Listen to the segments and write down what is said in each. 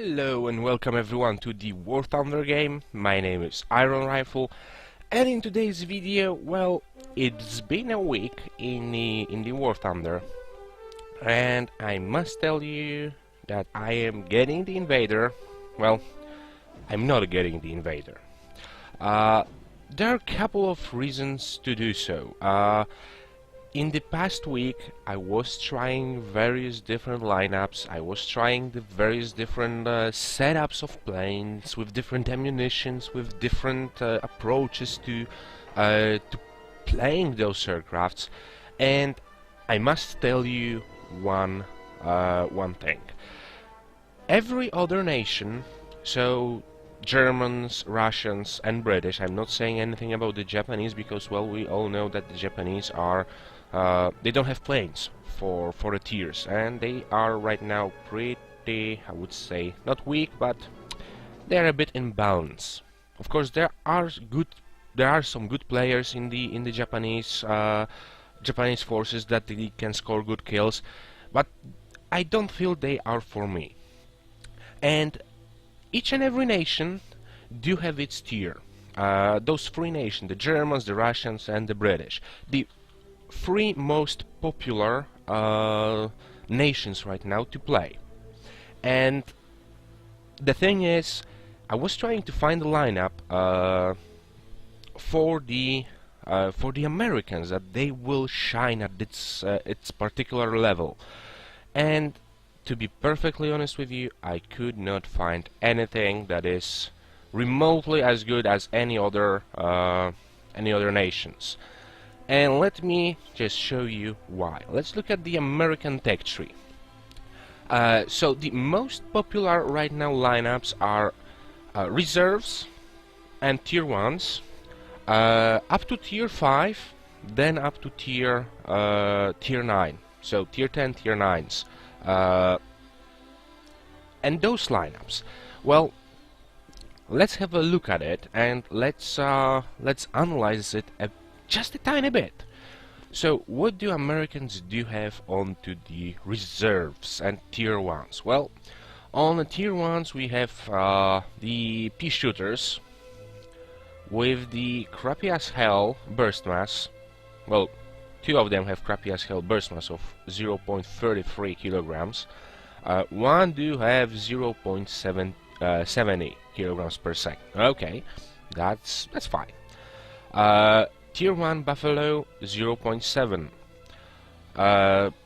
Hello and welcome everyone to the War Thunder game. My name is MrIronrifle, and in today's video, well, it's been a week in the War Thunder, and I must tell you that I am getting the Invader. Well, I'm not getting the Invader. There are a couple of reasons to do so. In the past week, I was trying various different lineups. I was trying the various different setups of planes with different ammunitions, with different approaches to playing those aircrafts. And I must tell you one thing. Every other nation, so Germans, Russians, and British. I'm not saying anything about the Japanese because, well, we all know that the Japanese are. They don't have planes for the tiers, and they are right now pretty, I would say, not weak, but they're a bit in balance. Of course, there are some good players in the Japanese forces that they can score good kills, but I don't feel they are for me. And each and every nation do have its tier. Those three nations, the Germans, the Russians, and the British. The three most popular nations right now to play. And the thing is, I was trying to find a lineup for the Americans that they will shine at its particular level. And to be perfectly honest with you, I could not find anything that is remotely as good as any other nations. And let me just show you why. Let's look at the American tech tree. So the most popular right now lineups are reserves and tier 1s, up to tier 5, then up to tier 9. So tier 10, tier 9s. And those lineups, well, let's have a look at it and let's analyze it just a tiny bit. So what do Americans do have onto the reserves and tier 1s? Well, on the tier 1s we have the pea shooters with the crappy as hell burst mass. Well, two of them have crappy as hell burst mass of 0.33 kilograms. One do have 0.70 kilograms per second. Okay, that's fine. Tier 1 Buffalo 0.7,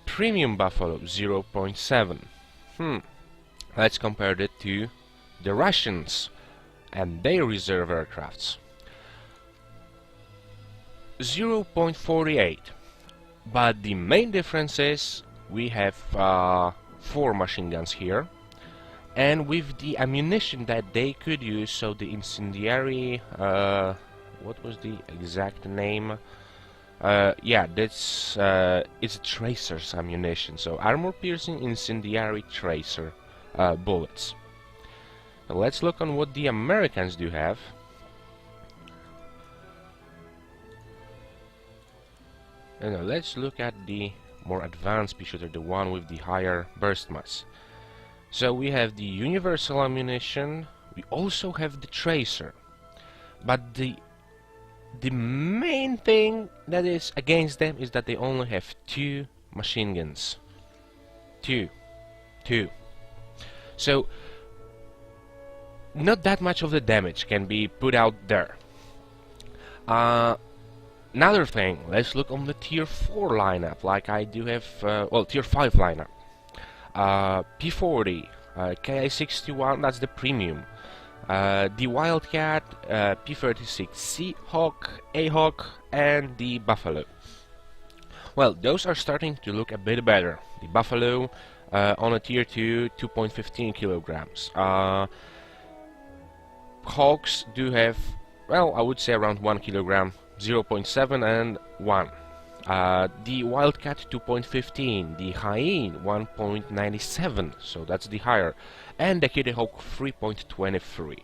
Premium Buffalo 0.7. Let's compare it to the Russians and their reserve aircrafts. 0.48. But the main difference is we have 4 machine guns here, and with the ammunition that they could use, so the incendiary, what was the exact name? Yeah, that's it's Tracer's ammunition, so armor-piercing incendiary tracer bullets. Now let's look on what the Americans do have. And now let's look at the more advanced pea shooter, the one with the higher burst mass. So we have the universal ammunition, we also have the tracer, but the main thing that is against them is that they only have 2 machine guns. Two. So not that much of the damage can be put out there. Another thing, let's look on the tier 4 lineup, like I do have, well, tier 5 lineup. P40, KI-61, that's the premium. The Wildcat, P36, Seahawk, A-Hawk, and the Buffalo. Well, those are starting to look a bit better. The Buffalo on a tier 2, 2.15 kilograms. Hawks do have, well, I would say around 1 kilogram, 0.7 and 1. The Wildcat 2.15, the Hyene 1.97, so that's the higher, and the Kitty Hawk 3.23.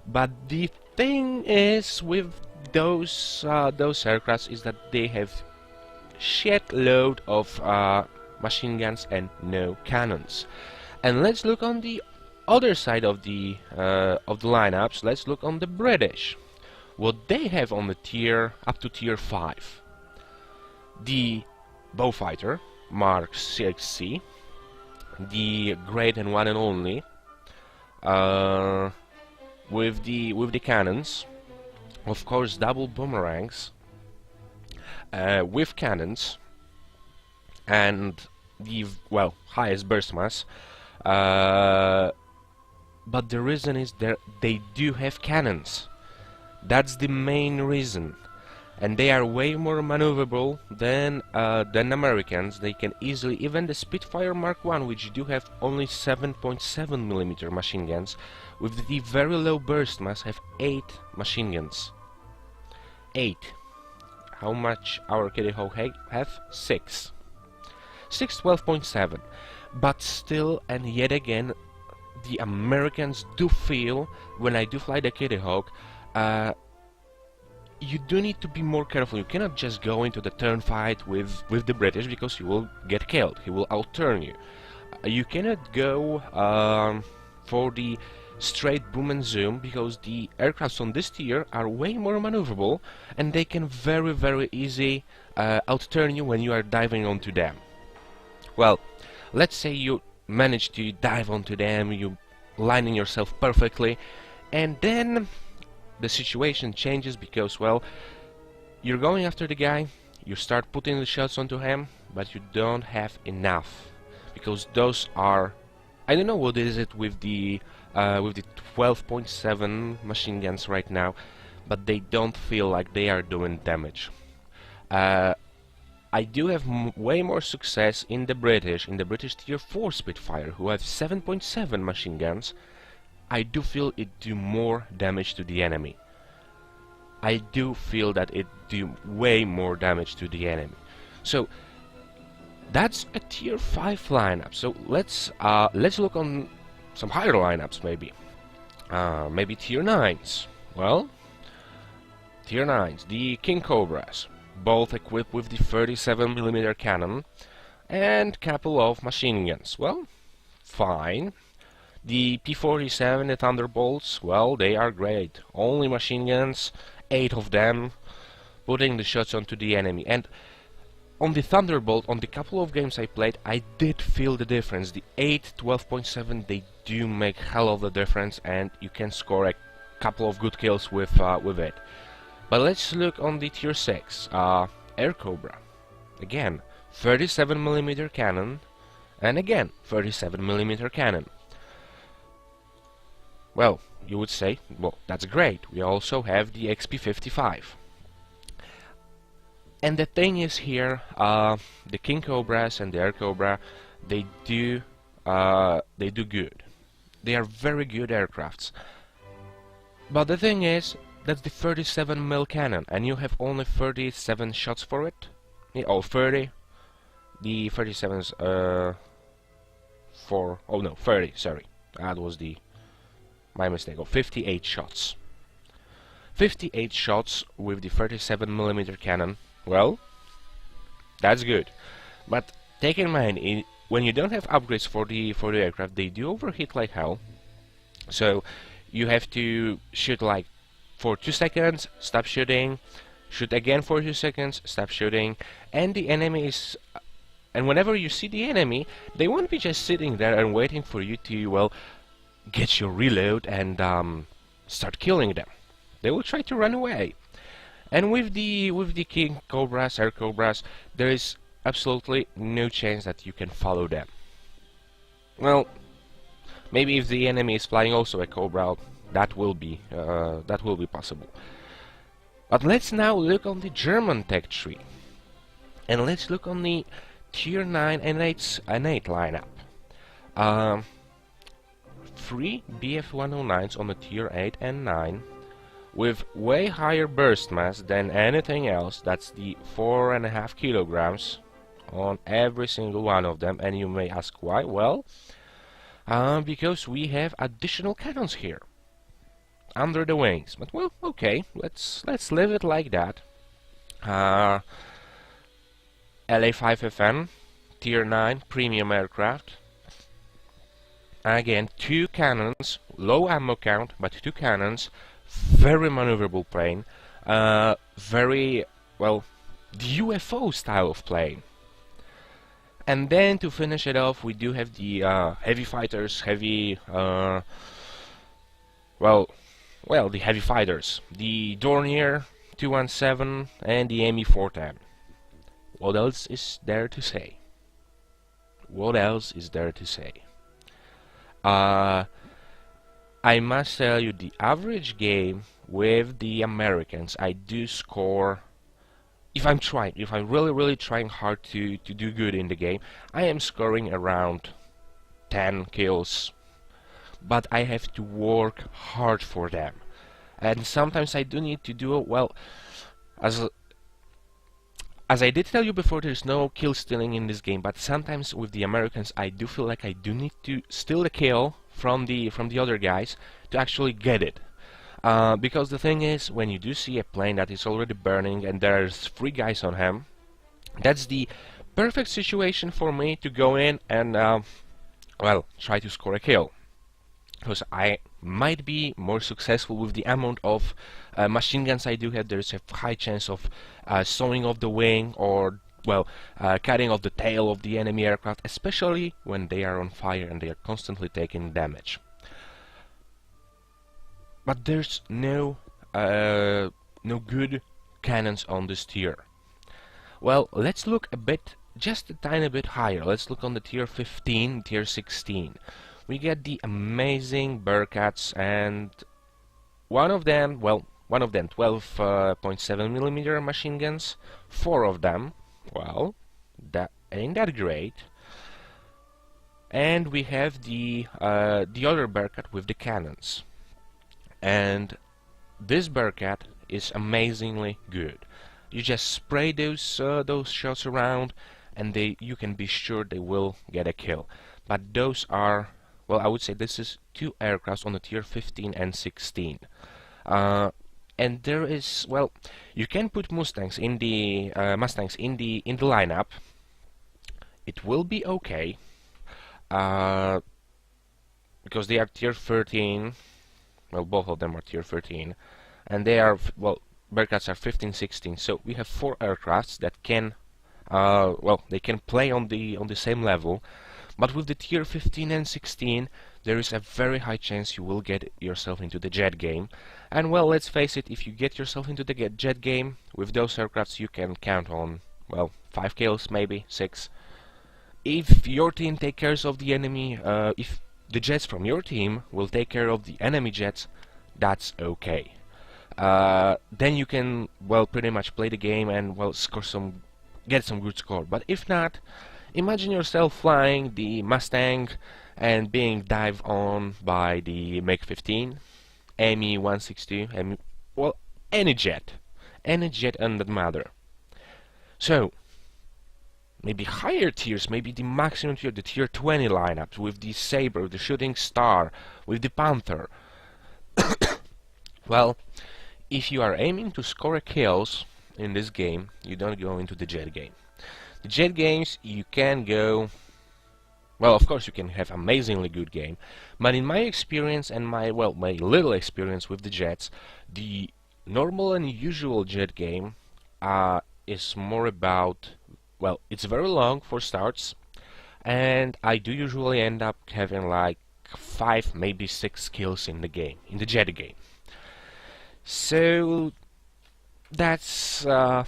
But the thing is with those aircrafts is that they have shitload of machine guns and no cannons. And let's look on the other side of the lineups, let's look on the British. What they have on the tier up to tier 5. The Bowfighter Mark 6C, the great and one and only, with the cannons, of course, double boomerangs, with cannons, and the highest burst mass. But the reason is they do have cannons. That's the main reason, and they are way more maneuverable than Americans. They can easily, even the Spitfire Mark 1, which do have only 7.7mm machine guns, with the very low burst mass, have 8 machine guns. 8. How much our Kitty Hawk have? 6. 12.7. But still, and yet again, the Americans do feel, when I do fly the Kitty Hawk, you do need to be more careful. You cannot just go into the turn fight with the British, because you will get killed. He will outturn you. You cannot go for the straight boom and zoom, because the aircrafts on this tier are way more maneuverable, and they can very easy outturn you when you are diving onto them. Well, let's say you manage to dive onto them, you lining yourself perfectly, and then the situation changes, because, well, you're going after the guy, you start putting the shots onto him, but you don't have enough, because those are, I don't know what is it with the 12.7 machine guns right now, but they don't feel like they are doing damage. I do have way more success in the British tier 4 Spitfire, who have 7.7 machine guns. I do feel it do more damage to the enemy. I do feel that it do way more damage to the enemy. So that's a tier 5 lineup. So let's look on some higher lineups, maybe. Maybe tier 9s. Well, tier 9s, the King Cobras, both equipped with the 37mm cannon and couple of machine guns. Well, fine. The P-47, the Thunderbolts, well, they are great. Only machine guns, 8 of them, putting the shots onto the enemy. And on the Thunderbolt, on the couple of games I played, I did feel the difference. The 8 12.7, they do make hell of a difference, and you can score a couple of good kills with it. But let's look on the tier 6, Air Cobra. Again, 37mm cannon, and again, 37mm cannon. Well, you would say, well, that's great. We also have the XP-55. And the thing is here, the King Cobras and the Air Cobra, they do good. They are very good aircrafts. But the thing is, that's the 37mm cannon, and you have only 37 shots for it. Oh, 30. The 37's 30. Sorry, that was my mistake. 58 shots. 58 shots with the 37mm cannon. Well, that's good. But take in mind, when you don't have upgrades for the aircraft, they do overheat like hell. So you have to shoot like for 2 seconds, stop shooting, shoot again for 2 seconds, stop shooting, and the enemy is. And whenever you see the enemy, they won't be just sitting there and waiting for you to, well, get your reload and start killing them. They will try to run away. And with the King Cobras, Air Cobras, there is absolutely no chance that you can follow them. Well, maybe if the enemy is flying also a Cobra, that will be possible. But let's now look on the German tech tree, and let's look on the tier 9 and 8 lineup. 3 BF-109s on the tier 8 and 9, with way higher burst mass than anything else. That's the 4.5 kilograms on every single one of them. And you may ask why? Well, because we have additional cannons here under the wings. But well, okay, let's leave it like that. LA-5FN tier 9 premium aircraft. Again, two cannons, low ammo count, but two cannons, very maneuverable plane, very, well, the UFO style of plane. And then to finish it off, we do have the heavy fighters, the heavy fighters, the Dornier 217 and the ME 410. What else is there to say? What else is there to say? I must tell you, the average game with the Americans, I do score. If I'm really trying hard to do good in the game, I am scoring around 10 kills. But I have to work hard for them. And sometimes I do need to do it well. As I did tell you before, there's no kill stealing in this game, but sometimes with the Americans I do feel like I do need to steal the kill from the other guys to actually get it. Because the thing is, when you do see a plane that is already burning and there's 3 guys on him, that's the perfect situation for me to go in and, try to score a kill. Because I might be more successful with the amount of machine guns I do have. There's a high chance of sawing off the wing or, cutting off the tail of the enemy aircraft, especially when they are on fire and they are constantly taking damage. But there's no good cannons on this tier. Well, let's look just a tiny bit higher. Let's look on the tier 15, tier 16. We get the amazing Bearcats, and one of them 12.7mm machine guns, 4 of them, well, that ain't that great. And we have the other Bearcat with the cannons. And this Bearcat is amazingly good. You just spray those shots around, and you can be sure they will get a kill. But those are, well, I would say this is 2 aircrafts on the tier 15 and 16. And there is, well, you can put Mustangs in the lineup. It will be okay, because they are tier 13. Well, both of them are tier 13, and they are, Bearcats are 15, 16. So we have 4 aircrafts that can, they can play on the same level. But with the tier 15 and 16, there is a very high chance you will get yourself into the jet game. And well, let's face it, if you get yourself into the jet game, with those aircrafts you can count on, 5 kills, maybe 6. If your team takes care of the enemy, if the jets from your team will take care of the enemy jets, that's okay. Then you can, pretty much play the game and, get some good score. But if not, imagine yourself flying the Mustang and being dived on by the MiG-15, Me-162, any jet and that matter. So, maybe higher tiers, maybe the maximum tier, the tier 20 lineups, with the Sabre, the Shooting Star, with the Panther. Well, if you are aiming to score kills in this game, you don't go into the jet game. The jet games, you can go, of course you can have amazingly good game, but in my experience and my little experience with the jets, the normal and usual jet game is more about, it's very long for starts, and I do usually end up having like 5, maybe 6 kills in the game, in the jet game. So that's the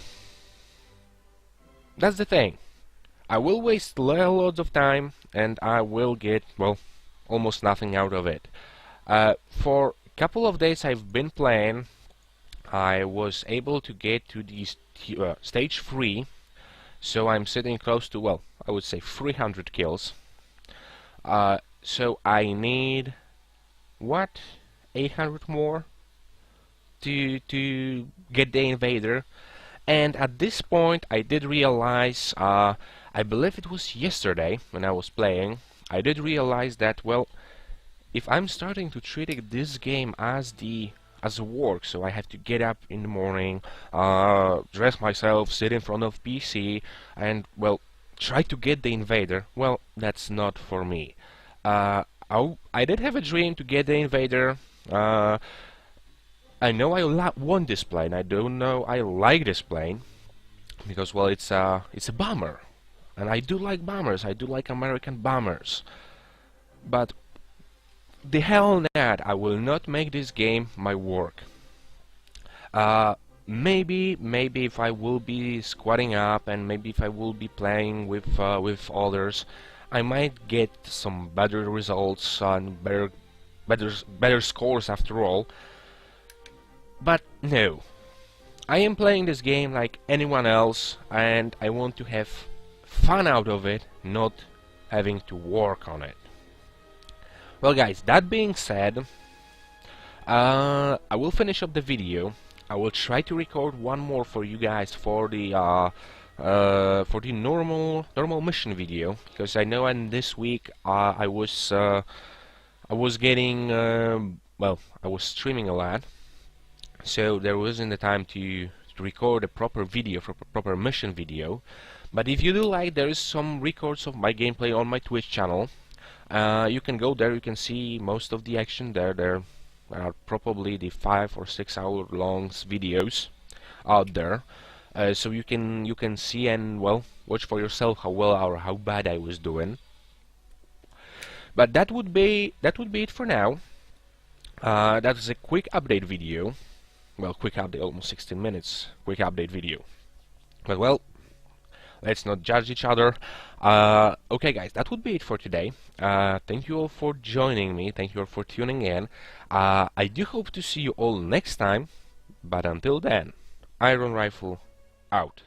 thing. I will waste loads of time, and I will get, almost nothing out of it. For a couple of days I've been playing, I was able to get to the stage 3, so I'm sitting close to, I would say 300 kills. So I need, 800 more to get the Invader. And at this point I did realize, I believe it was yesterday when I was playing, I did realize that, if I'm starting to treat this game as a work, so I have to get up in the morning, dress myself, sit in front of PC, and, try to get the Invader, that's not for me. I did have a dream to get the Invader. I know I want this plane. I don't know I like this plane because, well, it's a bomber, and I do like bombers. I do like American bombers. But the hell that I will not make this game my work. Maybe if I will be squatting up, and maybe if I will be playing with others, I might get some better results and better scores after all. But no, I am playing this game like anyone else, and I want to have fun out of it, not having to work on it. Well, guys, that being said, I will finish up the video. I will try to record one more for you guys for the normal mission video, because I know in this week I was getting well, I was streaming a lot, so there wasn't the time to record a proper video, for proper mission video. But if you do like, there is some records of my gameplay on my Twitch channel. You can go there, you can see most of the action there. There are probably the 5 or 6 hour long videos out there, so you can see and, well, watch for yourself how well or how bad I was doing. But that would be it for now. That is a quick update video. Well, quick update, almost 16 minutes. Quick update video. But, well, let's not judge each other. Okay, guys, that would be it for today. Thank you all for joining me. Thank you all for tuning in. I do hope to see you all next time. But until then, Iron Rifle out.